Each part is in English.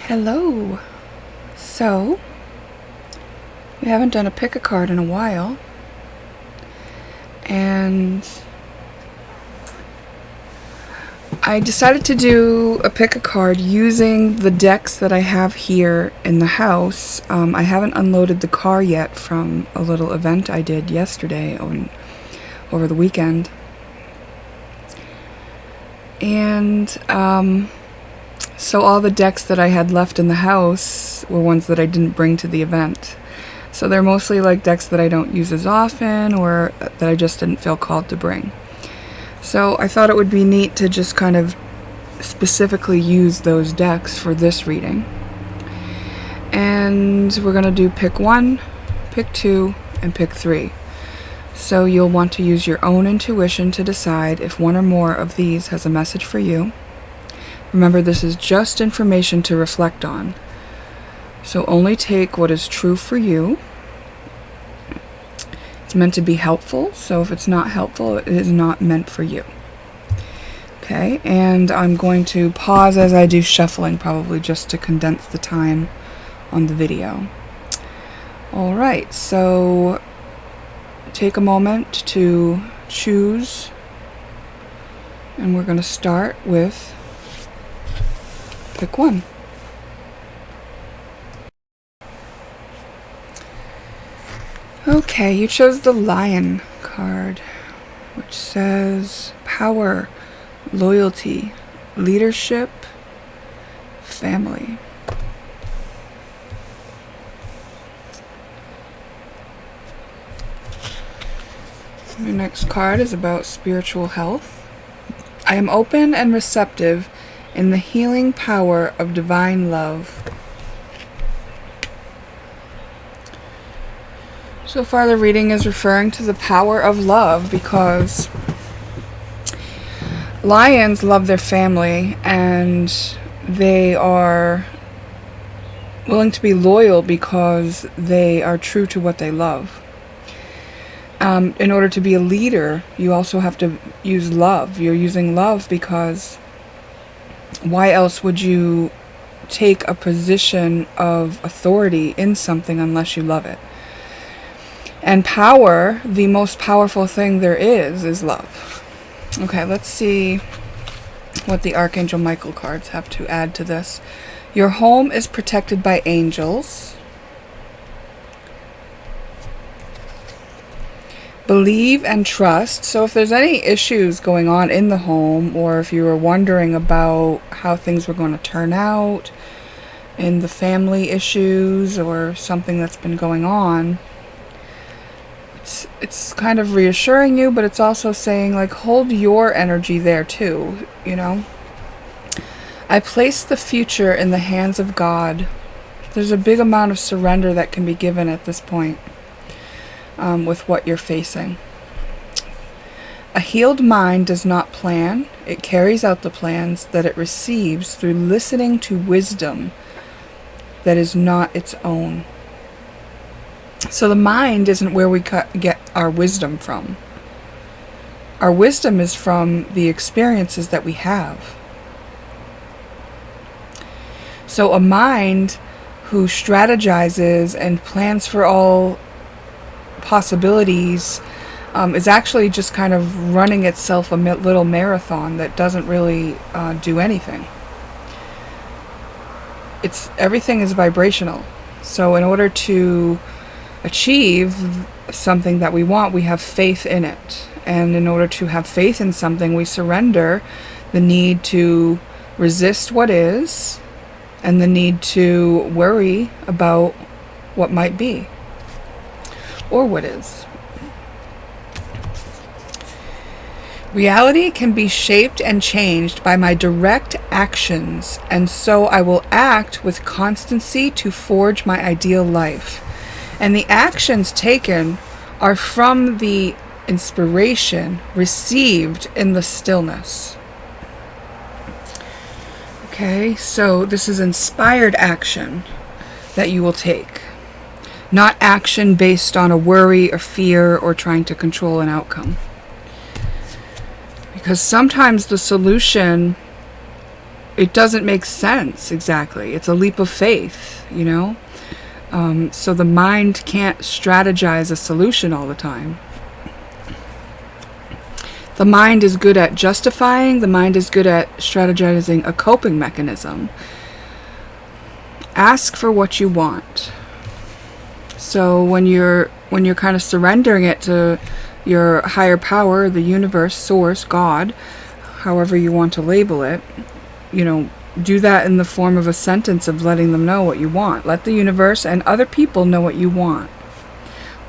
Hello. So, we haven't done a pick a card in a while, and I decided to do a pick a card using the decks that I have here in the house. I haven't unloaded the car yet from a little event I did yesterday over the weekend. And so all the decks that I had left in the house were ones that I didn't bring to the event. So they're mostly like decks that I don't use as often or that I just didn't feel called to bring. So I thought it would be neat to just kind of specifically use those decks for this reading. And we're going to do pick 1, pick 2, and pick 3. So you'll want to use your own intuition to decide if one or more of these has a message for you. Remember, this is just information to reflect on. So only take what is true for you. It's meant to be helpful, so if it's not helpful, it is not meant for you. Okay, and I'm going to pause as I do shuffling, probably just to condense the time on the video. Alright, so take a moment to choose, and we're going to start with pick 1. Okay, you chose the Lion card, which says power, loyalty, leadership, family. Your next card is about spiritual health. I am open and receptive in the healing power of divine love. So far the reading is referring to the power of love because lions love their family and they are willing to be loyal because they are true to what they love. In order to be a leader, you also have to use love. You're using love because why else would you take a position of authority in something unless you love it? And power, the most powerful thing there is love. Okay, let's see what the Archangel Michael cards have to add to this. Your home is protected by angels. Believe and trust. So if there's any issues going on in the home, or if you were wondering about how things were going to turn out in the family issues or something that's been going on, it's kind of reassuring you, but it's also saying, like, hold your energy there too, you know. I place the future in the hands of God. There's a big amount of surrender that can be given at this point with what you're facing. A healed mind does not plan. It carries out the plans that it receives through listening to wisdom that is not its own. So the mind isn't where we get our wisdom from. Our wisdom is from the experiences that we have. So a mind who strategizes and plans for all possibilities is actually just kind of running itself a little marathon that doesn't really do anything. Everything is vibrational. So in order to achieve something that we want, we have faith in it. And in order to have faith in something, we surrender the need to resist what is and the need to worry about what might be or what is. Reality can be shaped and changed by my direct actions, and so I will act with constancy to forge my ideal life. And the actions taken are from the inspiration received in the stillness. Okay, so this is inspired action that you will take, not action based on a worry or fear or trying to control an outcome. Because sometimes the solution it doesn't make sense exactly. It's a leap of faith, you know? So the mind can't strategize a solution all the time. The mind is good at justifying. The mind is good at strategizing a coping mechanism. Ask for what you want. So when you're kind of surrendering it to your higher power, the universe, source, God, however you want to label it, you know, do that in the form of a sentence of letting them know what you want. Let the universe and other people know what you want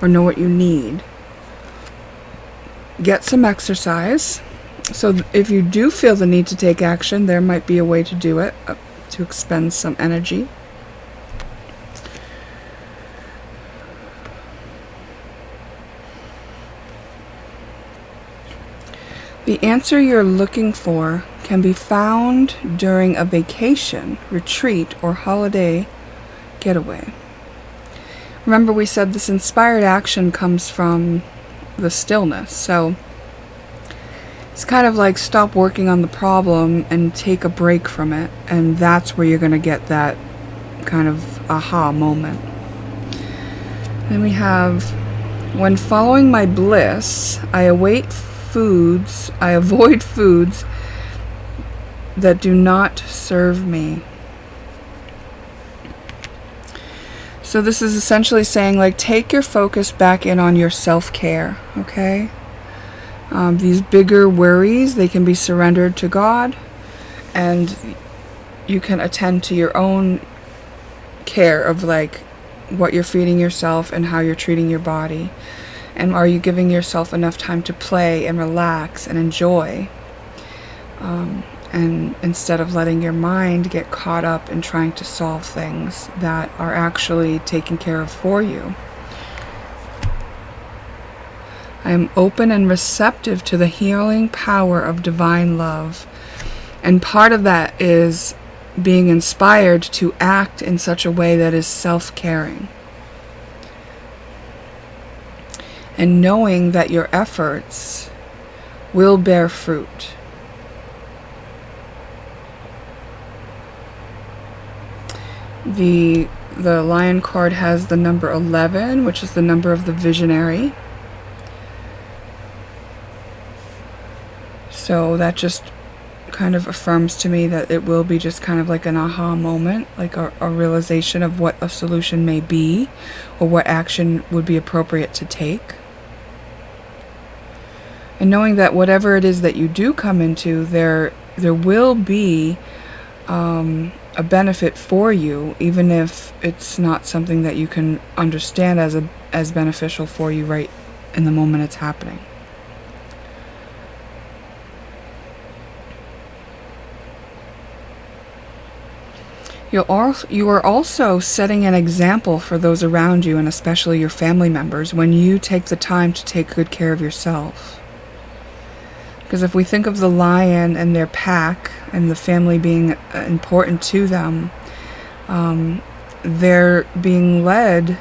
or know what you need. Get some exercise. So if you do feel the need to take action, there might be a way to do it, to expend some energy. The answer you're looking for can be found during a vacation, retreat, or holiday getaway. Remember, we said this inspired action comes from the stillness. So it's kind of like stop working on the problem and take a break from it. And that's where you're going to get that kind of aha moment. Then we have, when following my bliss, I avoid foods that do not serve me. So this is essentially saying, like, take your focus back in on your self-care, okay? These bigger worries, they can be surrendered to God, and you can attend to your own care of, like, what you're feeding yourself and how you're treating your body. And are you giving yourself enough time to play and relax and enjoy? And instead of letting your mind get caught up in trying to solve things that are actually taken care of for you. I am open and receptive to the healing power of divine love. And part of that is being inspired to act in such a way that is self-caring. And knowing that your efforts will bear fruit. The Lion card has the number 11, which is the number of the visionary. So that just kind of affirms to me that it will be just kind of like an aha moment, like a realization of what a solution may be or what action would be appropriate to take. And knowing that whatever it is that you do come into, there will be a benefit for you, even if it's not something that you can understand as beneficial for you right in the moment it's happening. You are also setting an example for those around you, and especially your family members, when you take the time to take good care of yourself. Because if we think of the lion and their pack and the family being important to them, they're being led,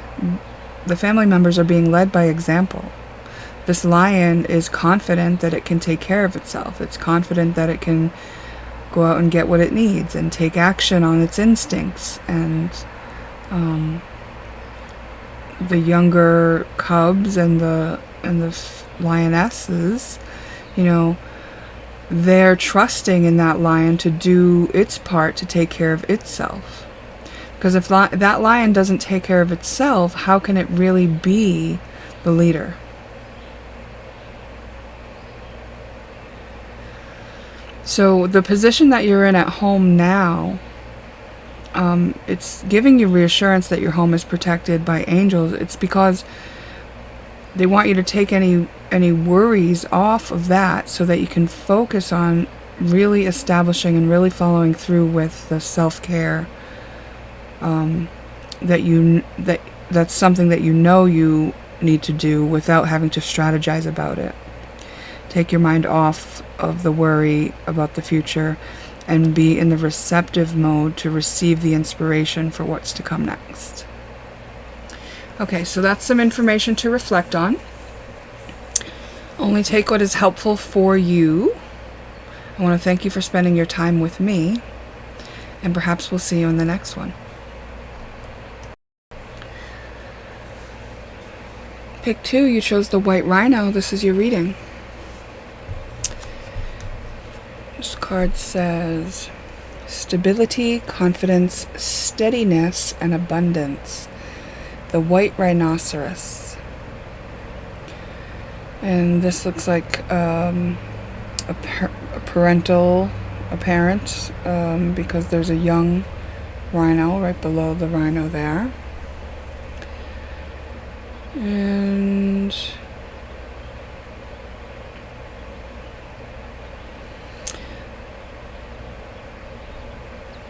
the family members are being led by example. This lion is confident that it can take care of itself. It's confident that it can go out and get what it needs and take action on its instincts. And the younger cubs and the lionesses, you know, they're trusting in that lion to do its part to take care of itself. Because if that lion doesn't take care of itself, how can it really be the leader? So the position that you're in at home now, it's giving you reassurance that your home is protected by angels. It's because they want you to take any worries off of that so that you can focus on really establishing and really following through with the self-care that's something that you know you need to do without having to strategize about it. Take your mind off of the worry about the future and be in the receptive mode to receive the inspiration for what's to come next. Okay, so that's some information to reflect on. Only take what is helpful for you. I want to thank you for spending your time with me. And perhaps we'll see you in the next one. Pick 2, you chose the White Rhino. This is your reading. This card says stability, confidence, steadiness, and abundance. The White Rhinoceros. And this looks like a parent, because there's a young rhino right below the rhino there. And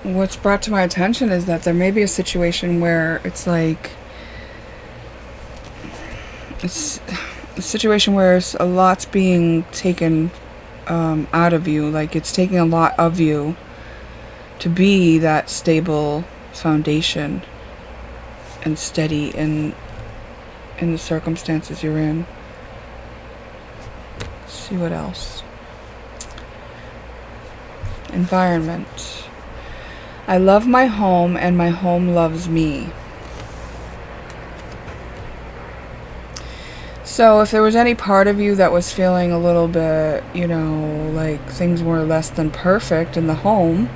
what's brought to my attention is that there may be a situation where it's like it's a situation where a lot's being taken out of you. Like it's taking a lot of you to be that stable foundation and steady in the circumstances you're in. Let's see what else. Environment. I love my home and my home loves me. So if there was any part of you that was feeling a little bit, like things were less than perfect in the home,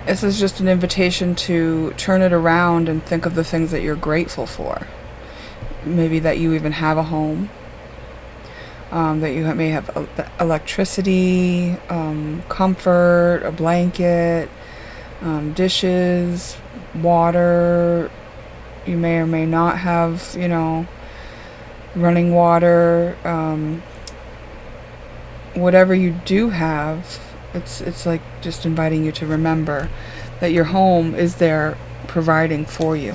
this is just an invitation to turn it around and think of the things that you're grateful for. Maybe that you even have a home, that you may have electricity, comfort, a blanket, dishes, water. You may or may not have, running water. Whatever you do have, it's like just inviting you to remember that your home is there providing for you.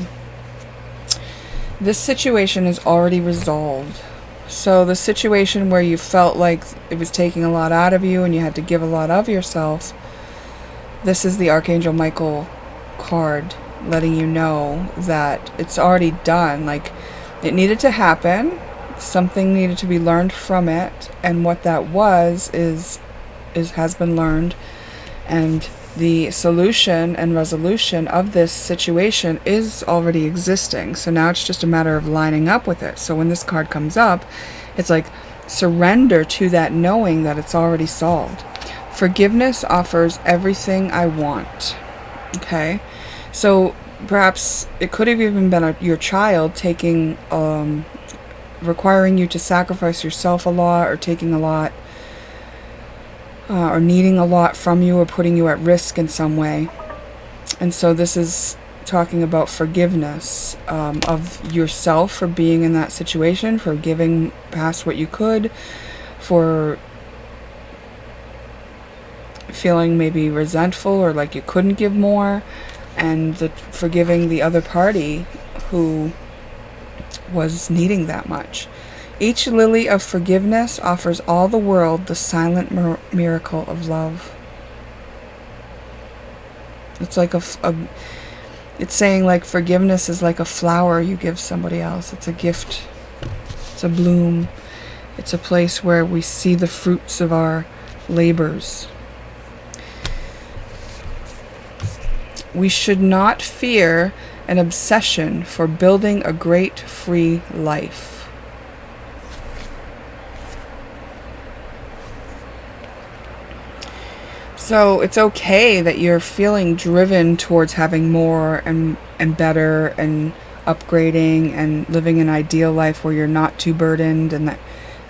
This situation is already resolved. So the situation where you felt like it was taking a lot out of you and you had to give a lot of yourself, this is the Archangel Michael card letting you know that it's already done. Like it needed to happen. Something needed to be learned from it. And what that has been learned. And the solution and resolution of this situation is already existing. So now it's just a matter of lining up with it. So when this card comes up, it's like surrender to that knowing that it's already solved. Forgiveness offers everything I want. Okay? So perhaps it could have even been your child taking, requiring you to sacrifice yourself a lot, or taking a lot, or needing a lot from you, or putting you at risk in some way. And so this is talking about forgiveness of yourself for being in that situation, for giving past what you could, for feeling maybe resentful or like you couldn't give more, and forgiving the other party who was needing that much. Each lily of forgiveness offers all the world the silent miracle of love. It's like it's saying like forgiveness is like a flower you give somebody else. It's a gift. It's a bloom. It's a place where we see the fruits of our labors. We should not fear an obsession for building a great free life. So it's okay that you're feeling driven towards having more and better and upgrading and living an ideal life where you're not too burdened and that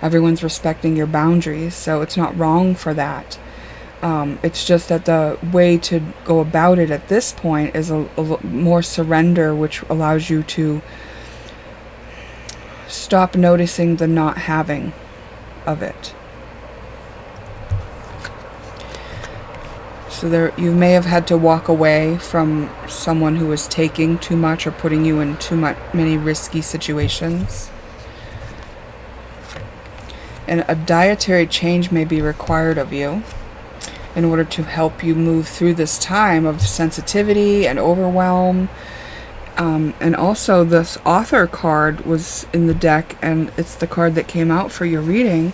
everyone's respecting your boundaries. So it's not wrong for that. It's just that the way to go about it at this point is a more surrender, which allows you to stop noticing the not having of it. So you may have had to walk away from someone who was taking too much or putting you in many risky situations. And a dietary change may be required of you in order to help you move through this time of sensitivity and overwhelm. And also this author card was in the deck, and it's the card that came out for your reading.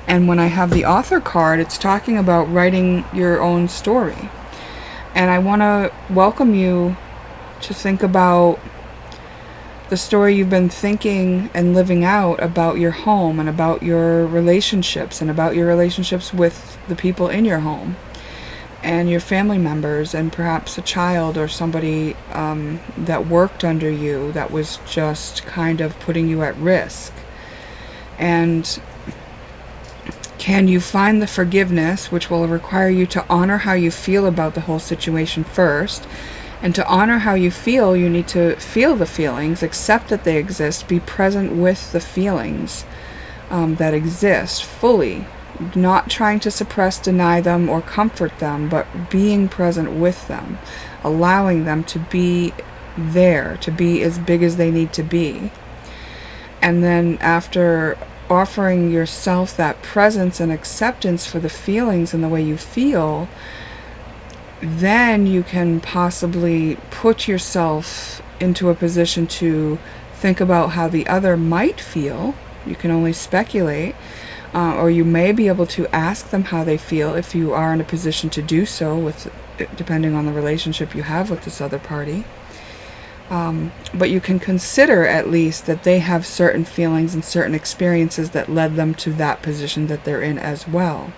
And when I have the author card, it's talking about writing your own story. And I want to welcome you to think about the story you've been thinking and living out about your home and about your relationships and about your relationships with the people in your home and your family members and perhaps a child or somebody that worked under you that was just kind of putting you at risk. And can you find the forgiveness, which will require you to honor how you feel about the whole situation first? And to honor how you feel, you need to feel the feelings, accept that they exist, be present with the feelings that exist fully. Not trying to suppress, deny them, or comfort them, but being present with them, allowing them to be there, to be as big as they need to be. And then after offering yourself that presence and acceptance for the feelings and the way you feel, then you can possibly put yourself into a position to think about how the other might feel. You can only speculate. Or you may be able to ask them how they feel if you are in a position to do so, depending on the relationship you have with this other party. But you can consider at least that they have certain feelings and certain experiences that led them to that position that they're in as well.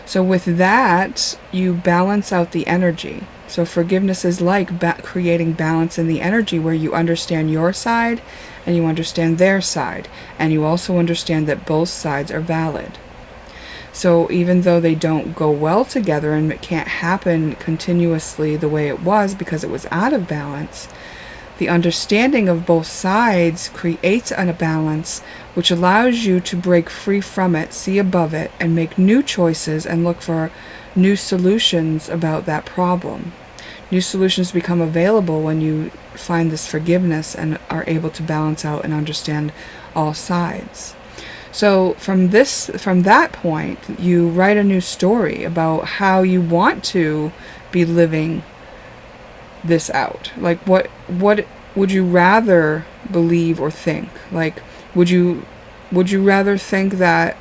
So with that, you balance out the energy. So forgiveness is like creating balance in the energy, where you understand your side and you understand their side, and you also understand that both sides are valid. So even though they don't go well together and it can't happen continuously the way it was because it was out of balance, the understanding of both sides creates a balance which allows you to break free from it, see above it, and make new choices and look for new solutions about that problem. New solutions become available when you find this forgiveness and are able to balance out and understand all sides. So from that point, you write a new story about how you want to be living this out. Like what would you rather believe or think? Like would you rather think that,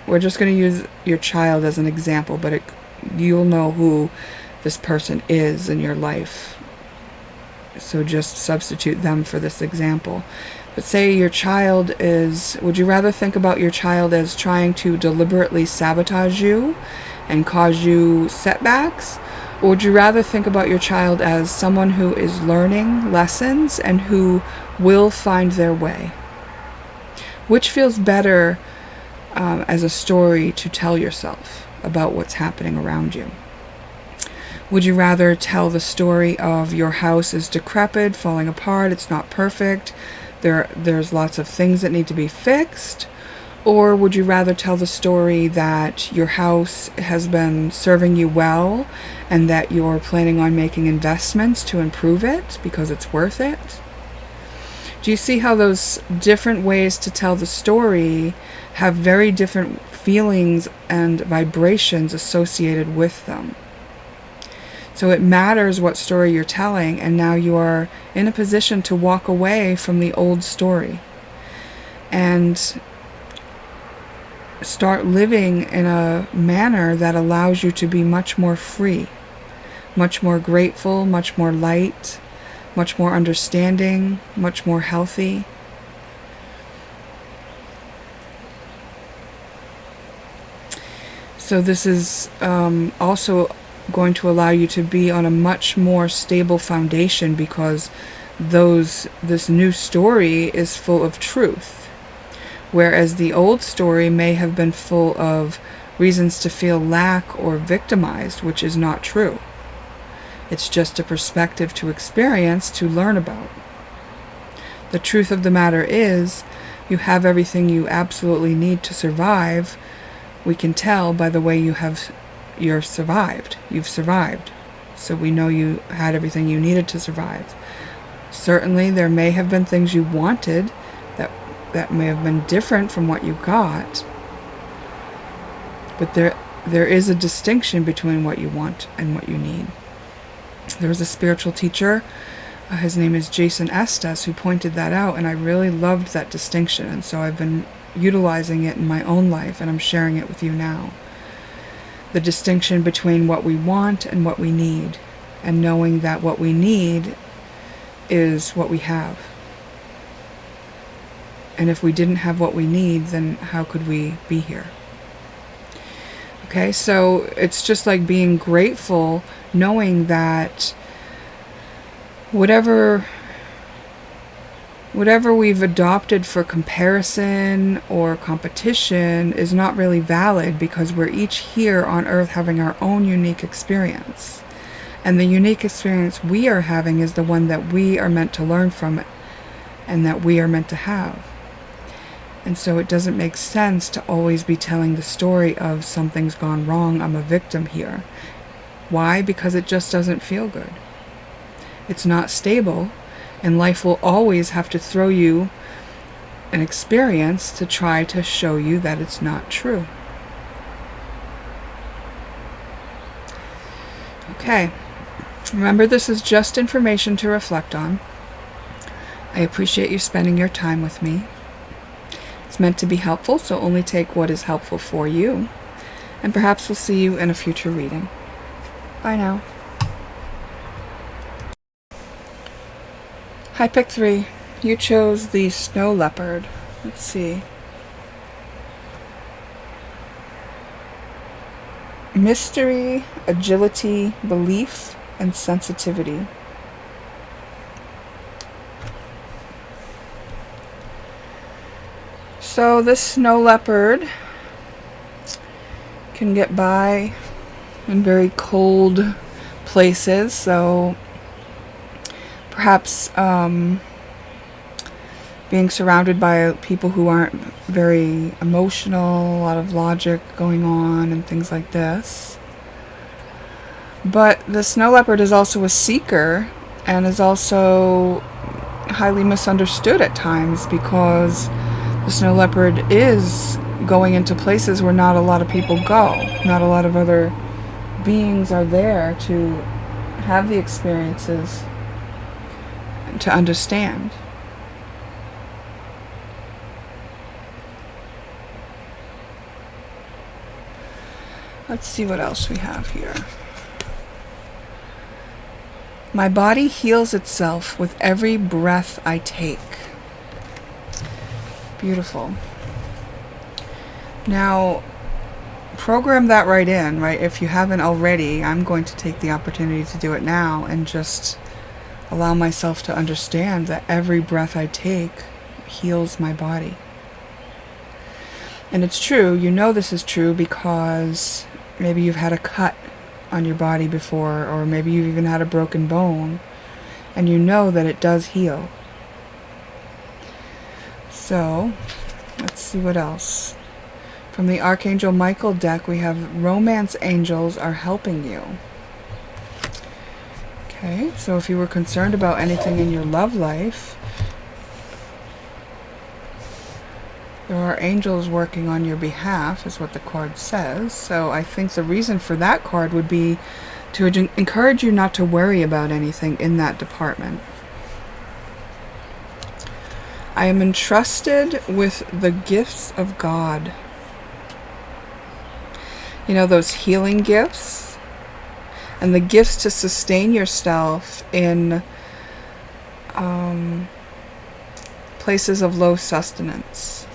we're just going to use your child as an example, but you'll know who this person is in your life, so just substitute them for this example. But say your child would you rather think about your child as trying to deliberately sabotage you and cause you setbacks? Or would you rather think about your child as someone who is learning lessons and who will find their way? Which feels better as a story to tell yourself about what's happening around you? Would you rather tell the story of your house is decrepit, falling apart, it's not perfect, there's lots of things that need to be fixed? Or would you rather tell the story that your house has been serving you well and that you're planning on making investments to improve it because it's worth it? Do you see how those different ways to tell the story have very different feelings and vibrations associated with them? So it matters what story you're telling, and now you are in a position to walk away from the old story and start living in a manner that allows you to be much more free, much more grateful, much more light, much more understanding, much more healthy. So this is also going to allow you to be on a much more stable foundation, because this new story is full of truth, whereas the old story may have been full of reasons to feel lack or victimized, which is not true. It's just a perspective to experience, to learn about. The truth of the matter is, you have everything you absolutely need to survive. We can tell by the way you've survived. So we know you had everything you needed to survive. Certainly there may have been things you wanted that may have been different from what you got. But there is a distinction between what you want and what you need. There was a spiritual teacher, his name is Jason Estes, who pointed that out, and I really loved that distinction, and so I've been utilizing it in my own life, and I'm sharing it with you now. the distinction between what we want and what we need, and knowing that what we need is what we have. And if we didn't have what we need, then how could we be here? Okay, so it's just like being grateful, knowing that whatever we've adopted for comparison or competition is not really valid, because we're each here on earth having our own unique experience. And the unique experience we are having is the one that we are meant to learn from and that we are meant to have. And so it doesn't make sense to always be telling the story of something's gone wrong, I'm a victim here. Why? Because it just doesn't feel good. It's not stable, and life will always have to throw you an experience to try to show you that it's not true. Okay, remember, this is just information to reflect on. I appreciate you spending your time with me. It's meant to be helpful, so only take what is helpful for you. And perhaps we'll see you in a future reading. Bye now. Hi, pick 3. You chose the snow leopard. Let's see. Mystery, agility, belief, and sensitivity. So this snow leopard can get by in very cold places, so perhaps being surrounded by people who aren't very emotional, a lot of logic going on and things like this. But the snow leopard is also a seeker and is also highly misunderstood at times, because the snow leopard is going into places where not a lot of people go. Not a lot of other beings are there to have the experiences and to understand. Let's see what else we have here. My body heals itself with every breath I take. Beautiful. Now, program that right in, right? If you haven't already, I'm going to take the opportunity to do it now and just allow myself to understand that every breath I take heals my body. And it's true, you know this is true because maybe you've had a cut on your body before, or maybe you've even had a broken bone, and you know that it does heal. So, let's see what else. From the Archangel Michael deck, we have Romance Angels are helping you. Okay, so if you were concerned about anything in your love life, there are angels working on your behalf, is what the card says. So I think the reason for that card would be to encourage you not to worry about anything in that department. I am entrusted with the gifts of God. You know, those healing gifts and the gifts to sustain yourself in places of low sustenance.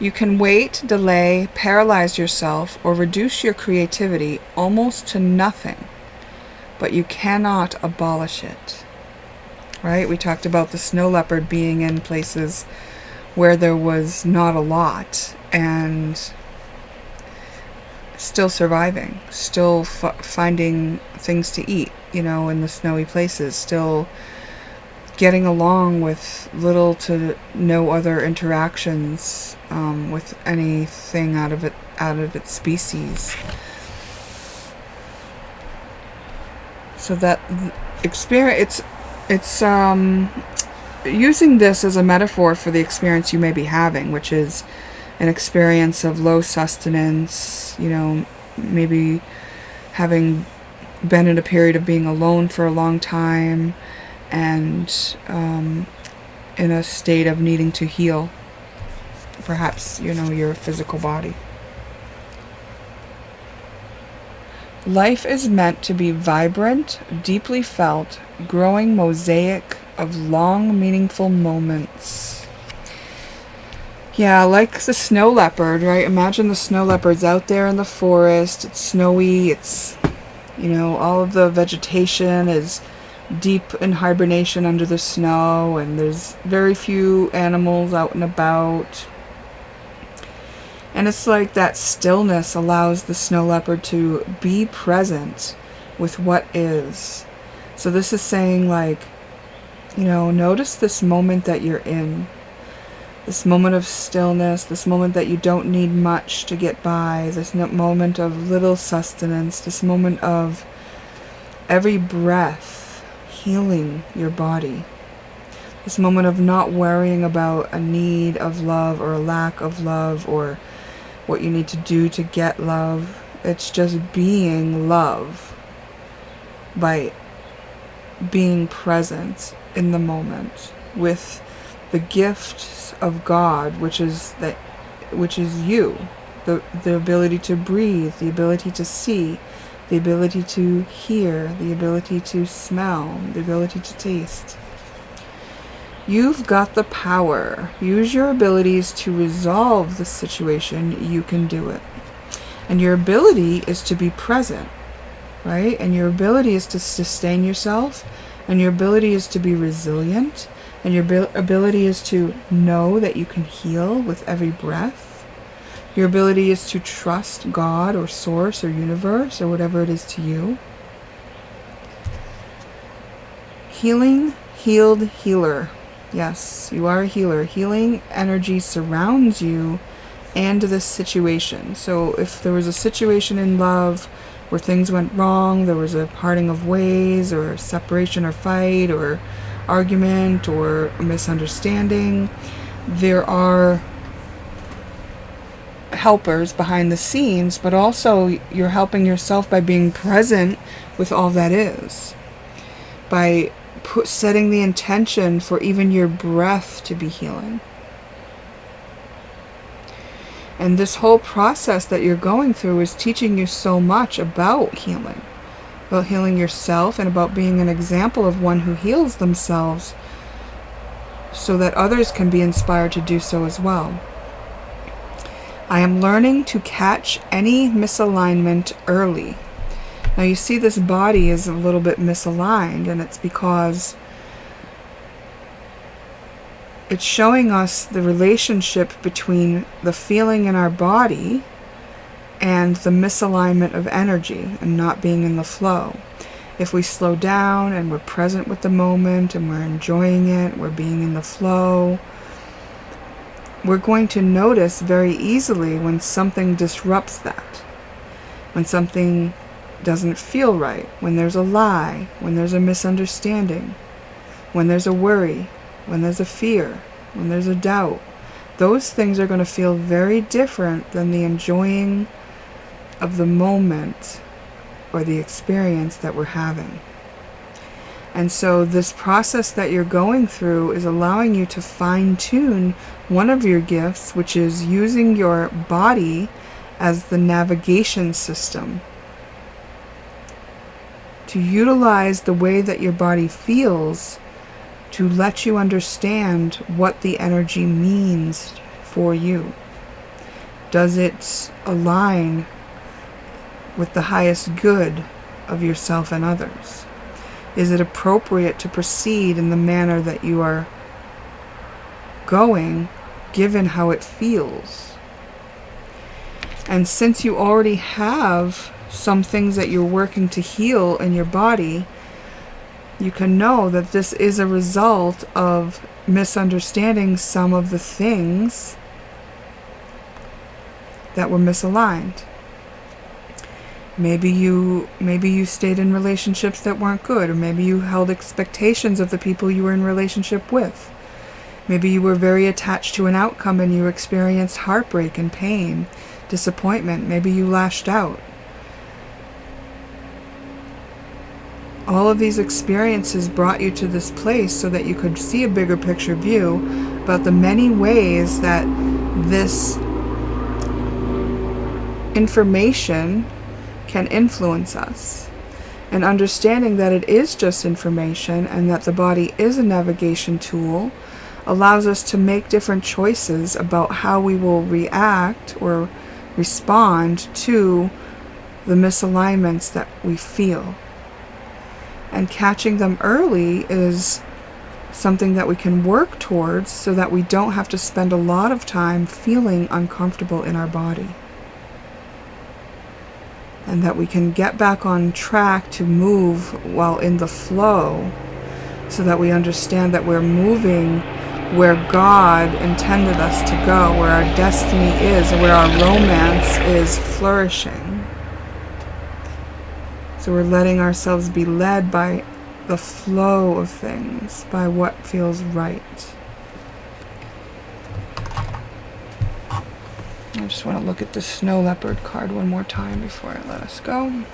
You can wait, delay, paralyze yourself, or reduce your creativity almost to nothing, but you cannot abolish it. Right? We talked about the snow leopard being in places where there was not a lot and still surviving, still finding things to eat, you know, in the snowy places, still getting along with little to no other interactions with anything out of its species. So that experience, it's using this as a metaphor for the experience you may be having, which is an experience of low sustenance, you know, maybe having been in a period of being alone for a long time and in a state of needing to heal, perhaps, you know, your physical body. Life is meant to be vibrant, deeply felt, growing mosaic of long, meaningful moments. Yeah, like the snow leopard, right? Imagine the snow leopard's out there in the forest. It's snowy. It's, all of the vegetation is deep in hibernation under the snow, and there's very few animals out and about. And it's like that stillness allows the snow leopard to be present with what is. So this is saying, like, notice this moment that you're in. This moment of stillness, this moment that you don't need much to get by, this moment of little sustenance, this moment of every breath healing your body. This moment of not worrying about a need of love or a lack of love or what you need to do to get love. It's just being love by being present in the moment with the gifts of God, which is you, the ability to breathe, the ability to see, the ability to hear, the ability to smell, the ability to taste. You've got the power. Use your abilities to resolve the situation. You can do it. And your ability is to be present, right? And your ability is to sustain yourself. And your ability is to be resilient. And your ability is to know that you can heal with every breath. Your ability is to trust God or source or universe or whatever it is to you. Healing, healed, healer. Yes, you are a healer. Healing energy surrounds you and this situation. So if there was a situation in love where things went wrong, there was a parting of ways or separation or fight or argument or a misunderstanding, there are helpers behind the scenes, but also you're helping yourself by being present with all that is. By setting the intention for even your breath to be healing. And this whole process that you're going through is teaching you so much about healing yourself, and about being an example of one who heals themselves so that others can be inspired to do so as well. I am learning to catch any misalignment early. Now you see this body is a little bit misaligned, and it's because it's showing us the relationship between the feeling in our body and the misalignment of energy and not being in the flow. If we slow down and we're present with the moment and we're enjoying it, we're being in the flow, we're going to notice very easily when something disrupts that, when something doesn't feel right, when there's a lie, when there's a misunderstanding, when there's a worry, when there's a fear, when there's a doubt. Those things are going to feel very different than the enjoying of the moment or the experience that we're having. And so this process that you're going through is allowing you to fine-tune one of your gifts, which is using your body as the navigation system. To utilize the way that your body feels to let you understand what the energy means for you. Does it align with the highest good of yourself and others? Is it appropriate to proceed in the manner that you are going, given how it feels? And since you already have some things that you're working to heal in your body, you can know that this is a result of misunderstanding some of the things that were misaligned. Maybe you stayed in relationships that weren't good, or maybe you held expectations of the people you were in relationship with. Maybe you were very attached to an outcome and you experienced heartbreak and pain, disappointment. Maybe you lashed out. All of these experiences brought you to this place so that you could see a bigger picture view about the many ways that this information can influence us. And understanding that it is just information and that the body is a navigation tool allows us to make different choices about how we will react or respond to the misalignments that we feel. And catching them early is something that we can work towards so that we don't have to spend a lot of time feeling uncomfortable in our body. And that we can get back on track to move while in the flow so that we understand that we're moving where God intended us to go, where our destiny is, and where our romance is flourishing. So we're letting ourselves be led by the flow of things, by what feels right. I just want to look at the snow leopard card one more time before I let us go.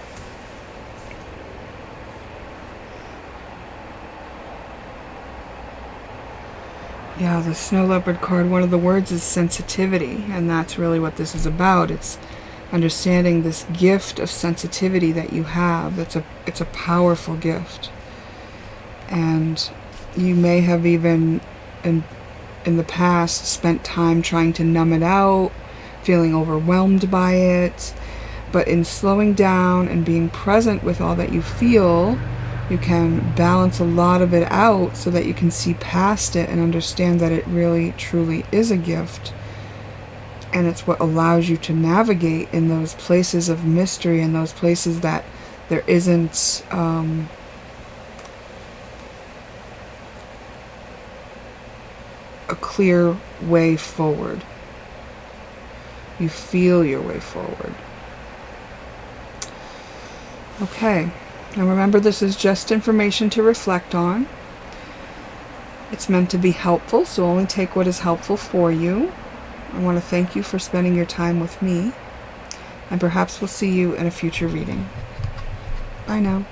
Yeah, the snow leopard card, one of the words is sensitivity, and that's really what this is about. It's understanding this gift of sensitivity that you have. It's a powerful gift. And you may have even in the past spent time trying to numb it out, feeling overwhelmed by it. But in slowing down and being present with all that you feel, you can balance a lot of it out so that you can see past it and understand that it really, truly is a gift. And it's what allows you to navigate in those places of mystery and those places that there isn't a clear way forward. You feel your way forward. Okay. Now remember, this is just information to reflect on. It's meant to be helpful, so only take what is helpful for you. I want to thank you for spending your time with me, and perhaps we'll see you in a future reading. Bye now.